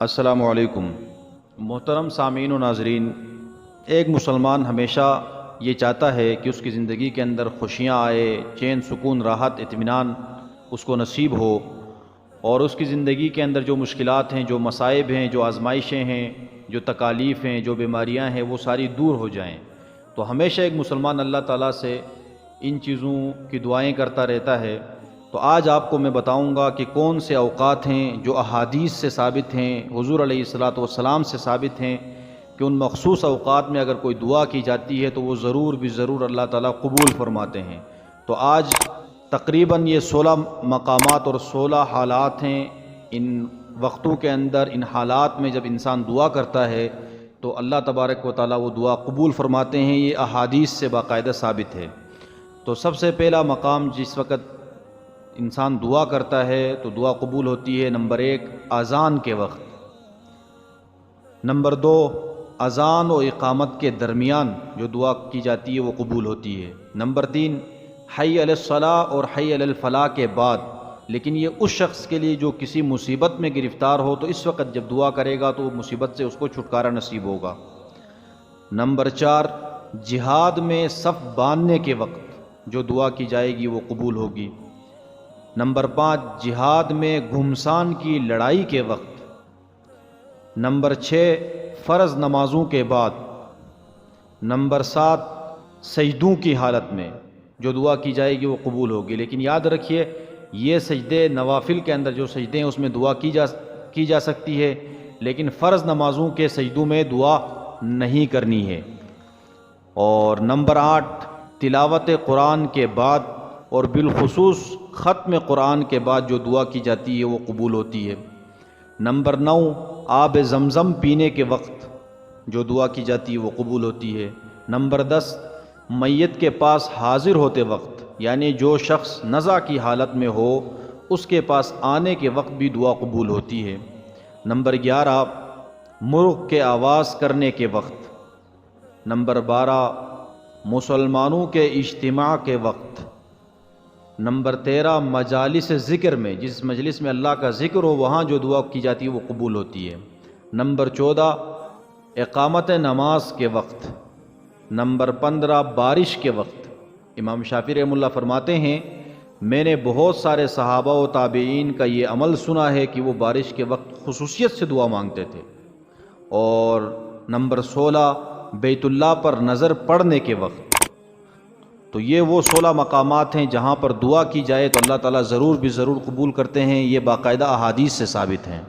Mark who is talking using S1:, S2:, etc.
S1: السلام علیکم محترم سامعین و ناظرین، ایک مسلمان ہمیشہ یہ چاہتا ہے کہ اس کی زندگی کے اندر خوشیاں آئے، چین سکون راحت اطمینان اس کو نصیب ہو، اور اس کی زندگی کے اندر جو مشکلات ہیں، جو مصائب ہیں، جو آزمائشیں ہیں، جو تکالیف ہیں، جو بیماریاں ہیں، وہ ساری دور ہو جائیں۔ تو ہمیشہ ایک مسلمان اللہ تعالیٰ سے ان چیزوں کی دعائیں کرتا رہتا ہے۔ تو آج آپ کو میں بتاؤں گا کہ کون سے اوقات ہیں جو احادیث سے ثابت ہیں، حضور علیہ الصلاۃ والسلام سے ثابت ہیں کہ ان مخصوص اوقات میں اگر کوئی دعا کی جاتی ہے تو وہ ضرور بھی ضرور اللہ تعالیٰ قبول فرماتے ہیں۔ تو آج تقریباً یہ 16 مقامات اور 16 حالات ہیں۔ ان وقتوں کے اندر، ان حالات میں جب انسان دعا کرتا ہے تو اللہ تبارک و تعالیٰ وہ دعا قبول فرماتے ہیں۔ یہ احادیث سے باقاعدہ ثابت ہے۔ تو سب سے پہلا مقام جس وقت انسان دعا کرتا ہے تو دعا قبول ہوتی ہے، نمبر 1 اذان کے وقت، نمبر 2 اذان و اقامت کے درمیان جو دعا کی جاتی ہے وہ قبول ہوتی ہے، نمبر 3 حی علی الصلاۃ اور حی علی الفلاح کے بعد، لیکن یہ اس شخص کے لیے جو کسی مصیبت میں گرفتار ہو تو اس وقت جب دعا کرے گا تو وہ مصیبت سے اس کو چھٹکارا نصیب ہوگا، نمبر 4 جہاد میں صف باندھنے کے وقت جو دعا کی جائے گی وہ قبول ہوگی، نمبر 5 جہاد میں گھمسان کی لڑائی کے وقت، نمبر 6 فرض نمازوں کے بعد، نمبر 7 سجدوں کی حالت میں جو دعا کی جائے گی وہ قبول ہوگی۔ لیکن یاد رکھیے یہ سجدے نوافل کے اندر جو سجدے ہیں اس میں دعا کی جا سکتی ہے، لیکن فرض نمازوں کے سجدوں میں دعا نہیں کرنی ہے۔ اور نمبر 8 تلاوت قرآن کے بعد اور بالخصوص ختم قرآن کے بعد جو دعا کی جاتی ہے وہ قبول ہوتی ہے، نمبر 9 آب زمزم پینے کے وقت جو دعا کی جاتی ہے وہ قبول ہوتی ہے، نمبر 10 میت کے پاس حاضر ہوتے وقت، یعنی جو شخص نزع کی حالت میں ہو اس کے پاس آنے کے وقت بھی دعا قبول ہوتی ہے، نمبر 11 مرغ کے آواز کرنے کے وقت، نمبر 12 مسلمانوں کے اجتماع کے وقت، نمبر 13 مجالس ذکر میں، جس مجلس میں اللہ کا ذکر ہو وہاں جو دعا کی جاتی ہے وہ قبول ہوتی ہے، نمبر 14 اقامت نماز کے وقت، نمبر 15 بارش کے وقت۔ امام شافعی رحمہ اللہ فرماتے ہیں میں نے بہت سارے صحابہ و تابعین کا یہ عمل سنا ہے کہ وہ بارش کے وقت خصوصیت سے دعا مانگتے تھے، اور نمبر 16 بیت اللہ پر نظر پڑنے کے وقت۔ تو یہ وہ 16 مقامات ہیں جہاں پر دعا کی جائے تو اللہ تعالیٰ ضرور بھی ضرور قبول کرتے ہیں، یہ باقاعدہ احادیث سے ثابت ہیں۔